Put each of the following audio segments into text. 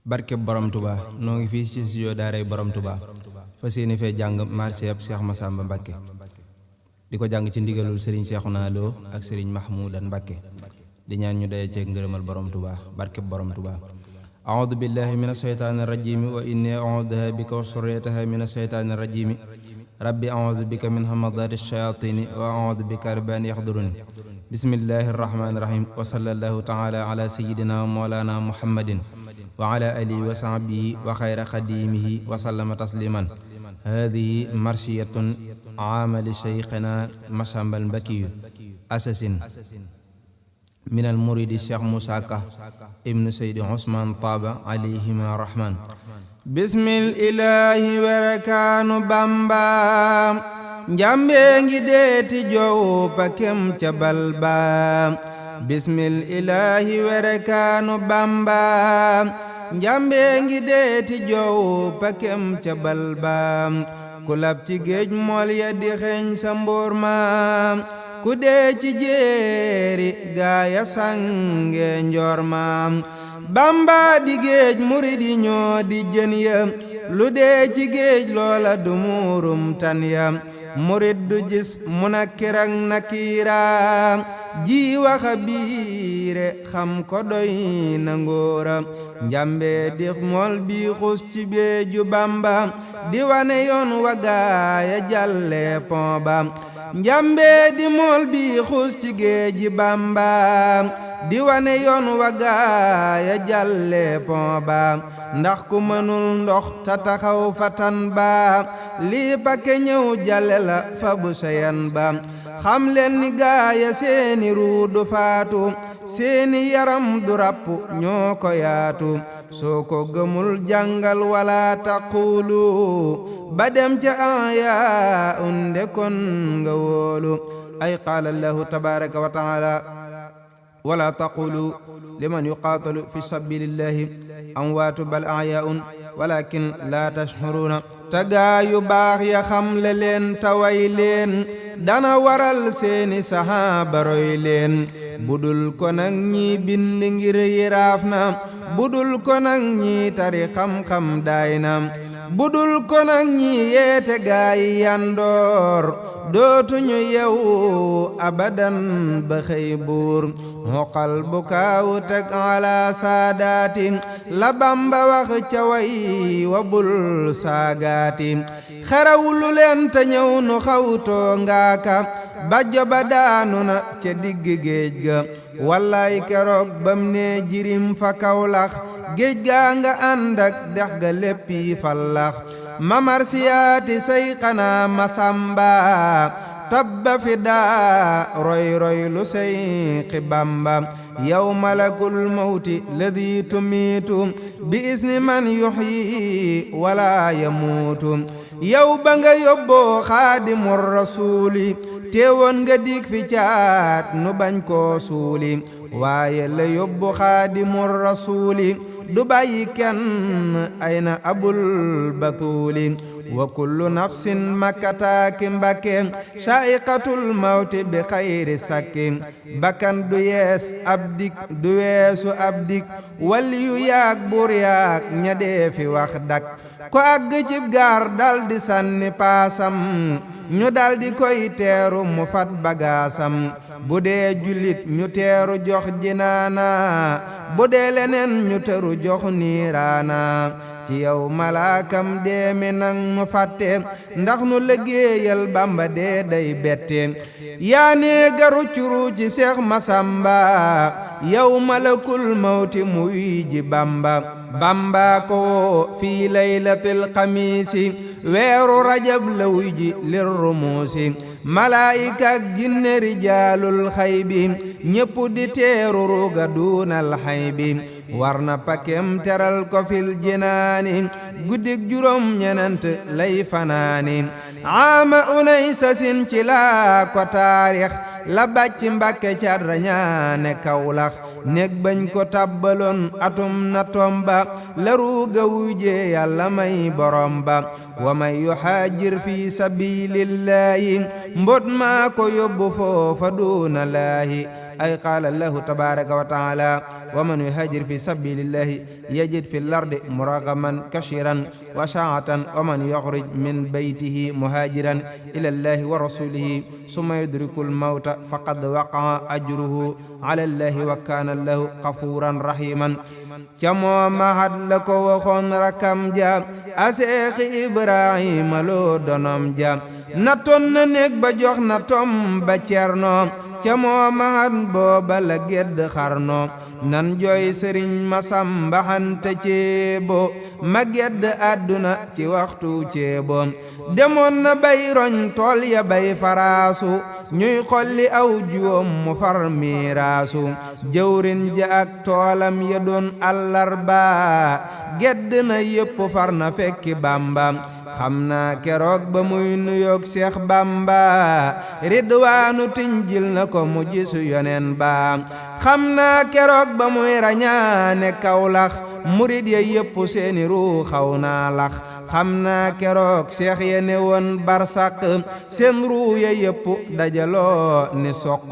barke borom Touba noo ngi fii ci studio daaray borom Touba fas yéene fee jàng marché ab Cheikh Massamba Mbacké di ko jàng ci ndigalul Serigne Cheikhouna Lo ak Serigne Mahmoudan Mbacké di ñaan ñu daye ci ngërëmal borom Touba barke borom Touba. a'udhu billahi minash shaytanir rajim wa inni a'udhu bika wa surriyataha minash shaytanir rajim rabbi a'udhu bika min hamadatish shayatin wa a'udhu bika rabbi an yahdurun. bismillahir rahmanir rahim wa sallallahu ta'ala ala sayyidina mawlana muhammadin wa ala alihi wa sahbihi wa khayra khadimihi wa sallama tasliman. hadhihi marshiyatun amali shaykhina Massamba Mbacké asasin min al muridi Cheikh Moussa Ka ibnu Seydi Ousmane Taba alayhima rahman. bismillahi werekaanu Bamba njambe ngi deeti jow pakem ca balba. bismillahi werekaanu Bamba njambe ngi deeti jow pakem ca balba. kulab ci géej mool ya di xeeñ sa mbuur ma ku dee ci jéeri gaaya sange njoor ma. Bamba di géej murid yi ñoo di jën ya lu dee ci géej loola du muurum tan ya. murid du gis munakkir ak nakiira ji waxa biire xam ko doy na ngóora. njambe di mool bi xus ci beeju Bamba di wane yoon wa gaaya jàlle pont ba. njambe di mool bi xuus ci géeji Bamba di wane yoon wa gaaya jàlle pont ba. ndax ku mënul ndox ta taxaw fatan ba lii pakke ñëw jàlle la fa bu sayan ba. xam leen ni gaaya seeni ruu du faatu seeni yaram du ràpp ñoo ko yaatu. soo ko gëmul jàngal wala taqulu ba dem ca aya unde kon nga wóolu. ay qaala allahu tabaraka wa taala wala taqulu liman yuqaatalu fi sabilillahi amwaatu bal ahyaun walakin la tash'uruna. tagaa yu baax ya xam le leen taway leen dana waral seeni sahaaba roy leen. budul ko nag ñi bind ngir yiraaf na budul ko nag ñi tari xam-xam daay na budul ko nag ñi yeete gaayi yandoor dootuñu yew abadan ba xëy buur. xoqal bu kaawu teg ala saadaati la Bamba wax ca way wa bul saagaati. xerawlu leen te ñëw nu xawtoo ngaaka bajjo ba daanu na ca digg géej ga. wallaay keroog bam ne jirim fa Kawlax géej gaa nga ànd ak dex ga léppi fallax. mamar siyaati say xanaa Masamba tabba fi daa roy roy lu say xi Bamba. yow malakul mawti ladi tumiitu bi isni man yuhyi wala yamuutu. yow ba nga yóbboo xaadimur rasuuli teewoon nga dig fi caat nu bañ koo suuli. waaye la yóbbu xaadimur rasuuli du bàyyi kenn ay na abul batuuli. wa kullu nafsin makkataaki Mbakke shaa'iqatul mawti bi xayri sakki. bakkan du yees ab dik du weesu ab dik waliyu yaak buur yaak ña dee fi wax dak. ko àgg cib gaar dal di sànni paasam ñu dal di koy teeru mu fat bagaasam. bu dee jullit ñu teeru jox jinaana bu dee leneen ñu teru jox niiraana. ci yow malaakam deemi nang nu fàtte ndax nu liggéeyal Bamba dee day bette. yaa nee garu curu ci Seex Masamba yow malakul mawti muy ji Bamba. Bamba ko fii laylatil xamiisi weeru rajab la wuy ji lir rumuusi. malaayika ak jinne rijaalul xaybi ñépp di teeru ruga duunal xaybi. war na pakem teral ko fil jinaani guddik juróom ñenent lay fanaani. ama unay sasin ci laa ko taarix la bàcc Mbakke car rañaane Kawlax. néeg bañ ko tàbbaloon atum na tomba la ruuga wujje yàlla may borom ba. wa may yuhaajir fi sabilillahi mbot maa ko yóbbu foofa duuna laahi. ay qaala lahu tabaraka wa taala wa man yuhajir fi sabilillahi yajid fi lardi muragaman kashiran wa shaatan wa man yaxruj min baytihi muhajiran ila llahi wa rasulihi summa yudriku lmawta faqad waqaa ajruhu ala llahi wa kaana lahu gafuran rahiman ca moomahat la ko waxoon rakam ja a Seex Ibrahima Lo donom ja nattoon na néeg ba jox na tom ba cerno ca moomahat booba la gedd xarno nan jooy sëriñ Masamba Anta Ceebo ma gedd àdduna ci waxtu ceebo demoon na bay roñ tool ya bay faraasu ñuy xolli aw juwom mu far miiraasu jëwrin ja ak toolam ya doon àllarba gedd na yépp far na fekki Bamba xam naa keroog ba muy nuyoog Seex Bamba ridwaanu tinjil na ko mu gisu yonen ba xam naa keroog ba muy rañaane Kawlax murid ya yépp seeni ruu xaw naa lax xam naa keroog seex ya ne woon barsak seen ruu ya yépp dajaloo ni soq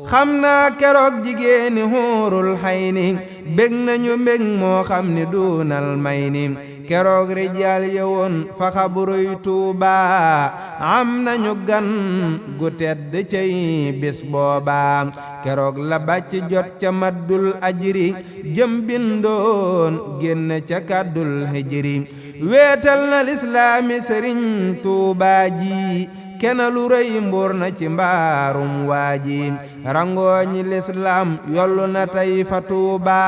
xam naa keroog jigéeni xuurul xayni bég nañu mbég moo xam ni duunal may ni keroog rijaal ya woon fa xaburuy Tuuba am nañu gan gu tedd cey bis booba keroog la bàcc jot ca maddul ajri jëm bindoon génn ca kàddul hijri weetal na lislaami sëriñ Tuuba ji kena lu rëy mbuur na ci mbaarum waaji rangooñi lislaam yollu na tey fa Tuuba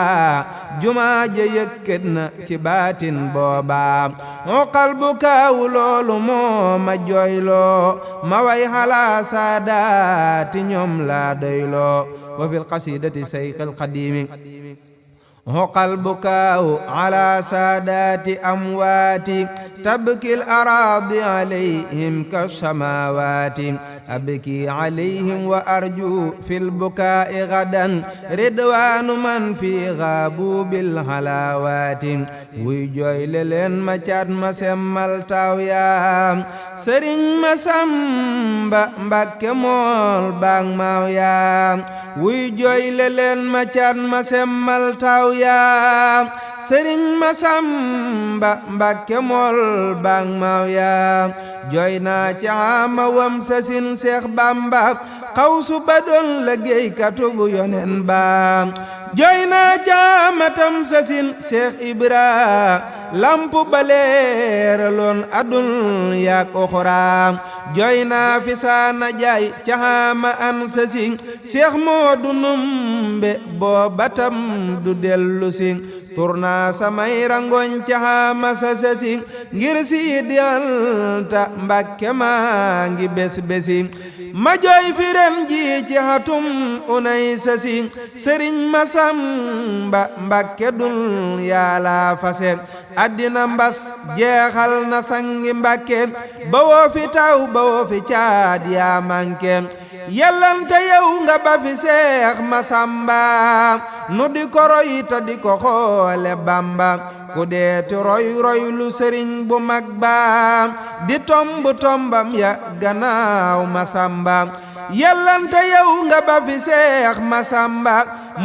jumaa ja yëkkat na ci baatin booba oqal bu kaawu loolu moo ma jooyloo ma way xalaa saadaati ñoom laa doyloo wa fil qasidati sayxil xadiimi hoqal bukaawu ala saadaati amwaati tabkil araadi alayhim kassamaawaati abki alayhim wa arju fil bukaa'i gadan ridwaanu man fi gaabu bil halaawaati wuy jooyle leen ma caat ma semmal taw yaa sëriñ Masamba Mbakke mool baag maaw yaa wuy jooyle leen ma caat ma semmal taw yaa sëriñ Masamba Mbakke mool baag maaw yaa jooy naa ca ma wam sasin Seex Bamba xawsu ba doon liggéey katubu yonen ba jooy naa ca matam sasin Seex Ibra lampu baleeraloon adun yaak oxora jooy naa fi saana jaay caxaama an sasi Seex Moodu Numbe booba tam du dellu si turna samay rangoñ caxaama sa sasi ngir Sidi Anta Mbakke maa ngi bés bési ma jooy fi ren ji ci xatum unay sasi sëriñ Masamba Mbakke dun yàlla fase addina mbas jeexal na sangi Mbakke ba woo fi taw ba woo fi caad yaa manke yellante yow nga ba fi Seex Masamba nu di ko roy ta di ko xoole Bamba ku deeti roy roy lu sëriñ bu mag ba di tomb tombam ya gannaaw Masamba yellante yow nga ba fi Seex Masamba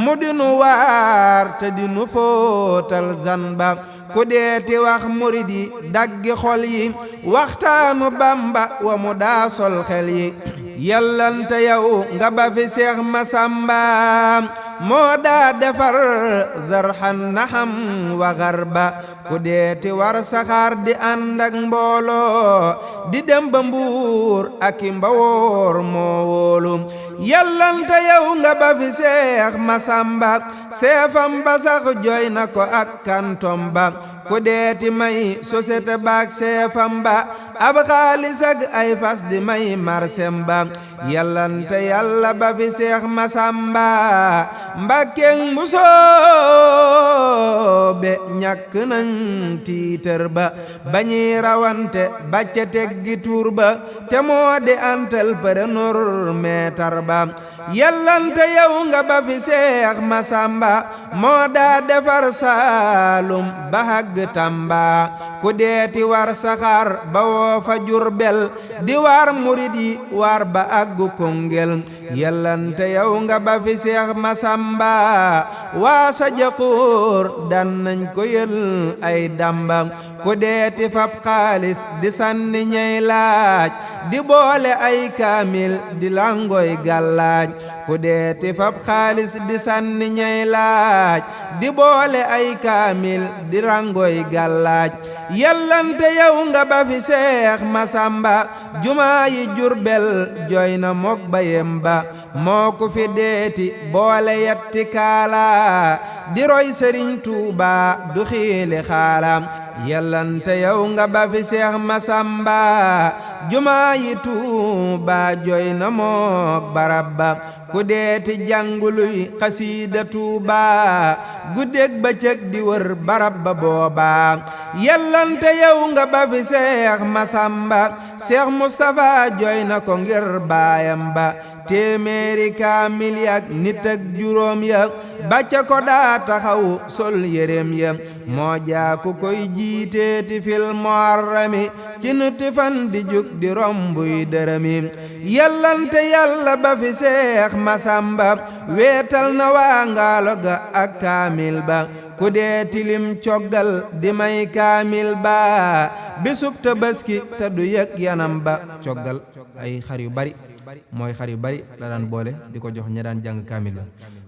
mu di nu waar te di nu fóotal zanba ku deeti wax murid yi daggi xol yi waxtaanu Bamba wa mu daa sol xel yi yellante yow nga ba fi Seex Masamba moo daa defar zarxan naxam wa garba ku deeti war saxaar di ànd ak mbooloo di dem ba Mbuur ak i mbawoor moo wóolu yellante yow nga ba fi Seex Masamba seefam ba sax jooy na ko ak kantom ba ku deeti may société baak seefam ba ab xaalis ak ay fas di may marsem ba yellante yàlla ba fi Seex Masamba Mbakke Mbusoobe ñàkk nañ tiitër ba bañuy rawante bacca teggi tuur ba te moo di entrepreneur meetar ba yellante yow nga ba fi Seex Masamba moo daa defar Saalum ba hagg Tamba ku deeti war saxaar ba woo fa Jurbel di waar murid yi waar ba àggu Koungheul yellante yow nga ba fi Seex Masamba waa sa jaxóor dan nañ ko yël ay damba ku deeti fab xaalis di sànni ñey laaj di boole ay kaamil di langoy gàllaaj ku deeti fab xaalis di sànni ñey laaj di boole ay kaamil di rangoy gàllaaj yellante yow nga ba fi Seex Masamba jumaa yi Jurbel jooy na mok bayem ba moo ko fi deeti boole yetti kaala di roy Sëriñ Tuuba du xiili xaala yellante yow nga ba fi Seex Masamba jumaa yi Tuuba jooy na mook barab ba ku deeti jànguluy xasiida Tuuba guddeeg bëccëg di wër barab ba booba yellante yow nga ba fi Seex Masamba Seex Mustafa jooy na ko ngir baayam ba téeméeri kaamil yak nit ak juróom ya bàcca ko daa taxaw sol yéreem ya moo jaa ku koy jiiteeti fil muharrami ci nuti fan di jug di rombuy dërëmi yellante yàlla ba fi Seex Masamba weetal na waa ngaalo ga ak kaamil ba ku dee tilim coggal di may kaamil ba bisub Tabaski te du yëg yanam ba coggal ay xar yu bari mooy xar yu bari la daan boole di ko jox ña daan jàng kaamil la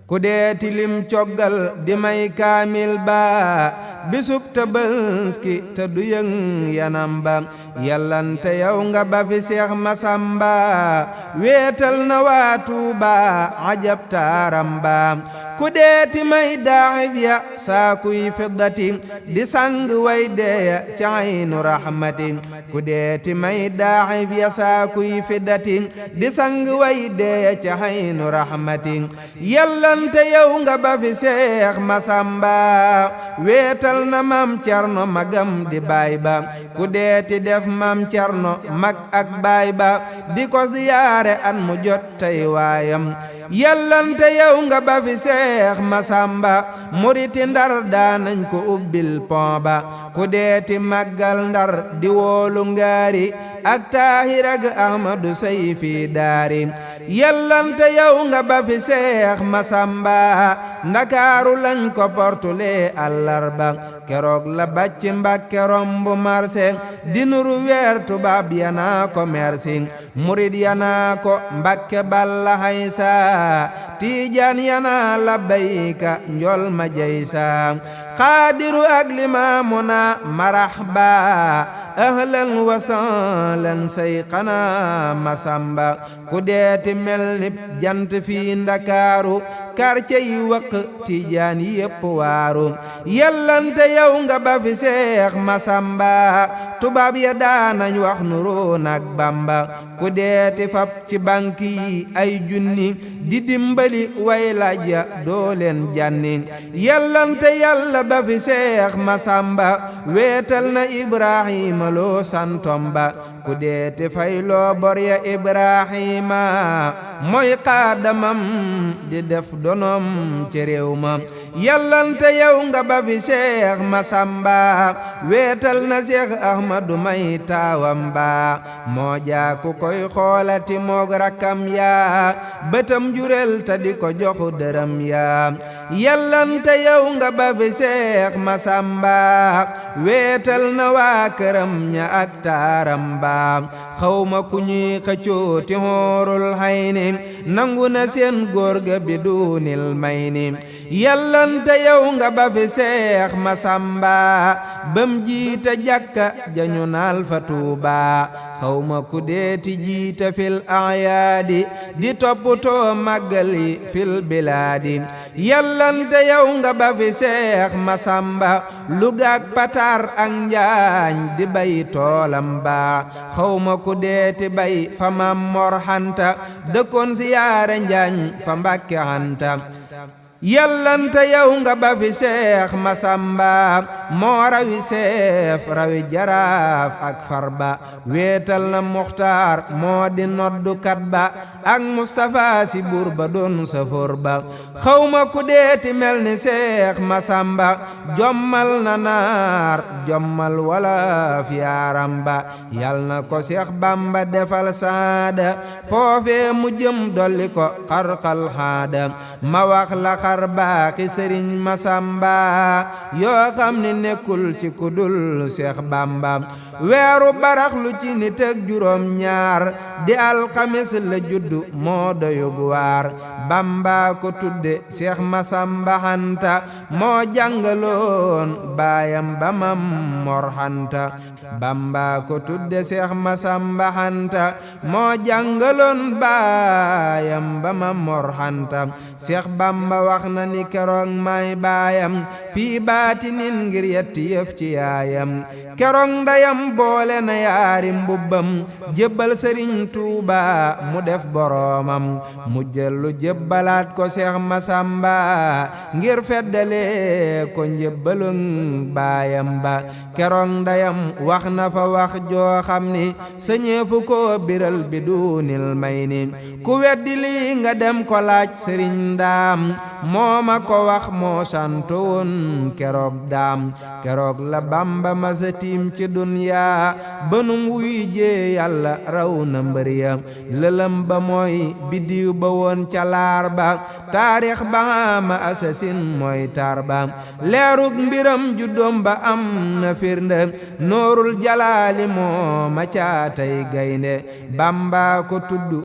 ku dee tilim coggal di may kaamil ba bisub Tabaski te du yëg yanam ba yellante yow nga ba fi Seex Masamba weetal na waa Tuuba ajab taaram ba ku deeti may daaxif ya saakuy fiddati di sang way deeya ci aynu rahmati ku deeti may daaxif ya saakuy fiddati di sang way deeya ci aynu rahmati yellante yow nga ba fi Seex Masamba weetal na Maam Cerno magam di baay ba ku deeti def Maam Cerno mag ak baay ba di ko ziyaare at mu jot tey waayam yellante yow nga ba fi Seex Masamba muriti Ndar daanañ ko ubbil pont ba ku deeti màggal Ndar di woolu ngaari ak Taahir ak Ahmadu Sayfi daari yellante yow nga ba fi Seex Masamba Ndakaaru lañ ko portule àllarba keroog la bàcc Mbàkke romb marché di nuru weer tubaab yana ko merci murid yana ko Mbàkke balla haysa Tijaan yana labbayka njol ma jeysa Qaadiru ak Limaamuna marahba ahlan wa sahlan sayxana Masamba ku deeti mel ni jant fi Ndakaaru quartier yi wëq Tijaan yi yépp waaru yellante yow nga ba fi Seex Masamba tubaab ya daanañ wax nuroo nag Bamba ku deeti fab ci banki yi ay junni di dimbali way laaj ya doo leen janni yellante yàlla ba fi Seex Masamba weetal na Ibrahima loo santom ba ku deeti fay loo bor ya Ibrahima mooy xaadamam di def donom ci réew ma yellante yow nga ba fi Seex Masamba weetal na Seex Ahmadu may taawam ba moo jaa ku koy xoolati moog rakkam ya bëtam jurel ta di ko joxu dërëm ya yellante yow nga ba fi Seex Masamba weetal na waa këram ña ak taaram ba xawma ku ñuy xëccoo ti xoorul hayni nangu na seen góor ga bi duunil may ni yellante yow nga ba fi Seex Masamba bam jiita jàkka jañu naal fa Tuuba xawma ku deeti jiita fil ayaadi di toppatoo màggali fil bilaadi yellante yow nga ba fi Seex Masamba lugaak Pataar ak Njaañ di bay toolam ba xawma ku deeti bay fa Maam Mor Anta dëkkoon siyaare Njaañ fa Mbàkke Anta yellante yow nga ba fi Seex Masamba moo rawi seef rawi jaraaf ak Farba weetal na Muxtaar moo di noddukat ba ak Mustafa si buur ba doon safoor ba xawma ku deeti mel ni Seex Masamba jommal na naar jommal wala fi yaaram ba yal na ko Seex Bamba defal saada foofe mu jëm dolli ko xarxal xaada ma wax la xar baaxi Sëriñ Masamba yoo xam ne nekkul ci kudul Seex Bamba weeru barax lu ci nit ak juróom ñaar di alxames la juddu moo doyug waar Bamba ko tudde Seex Masamba Anta moo jàngaloon baayam ba Mam Mor Anta Bamba ko tudde Seex Masamba Anta moo jàngaloon baayam ba Mam Mor Anta Seex Bamba wax na ni keroog may baayam fii baatinin ngir yetti yëf ci yaayam keroog ndayam boole na yaari mbubbam jébbal Sëriñ Tuuba mu def boroomam mu jëllu jébbalaat ko Seex Masamba ngir feddale ko njébbalug baayam ba keroog ndayam wax na fa wax joo xam ni sañeefu ko biral bi duunil may ni ku weddi lii nga dem ko laaj Sëriñ Daam mooma ko wax moo santoon keroog daam keroog la Bamba masa tiim ci dunya banum wuy jee Yàlla raw na mbër ya lëlëm ba mooy biddiw ba woon ca laar ba taarix ba ma asasin mooy taar ba leerug mbiram juddoom ba am na firnde noorul jalaali moo ma caatay gaynde Bamba ko tudd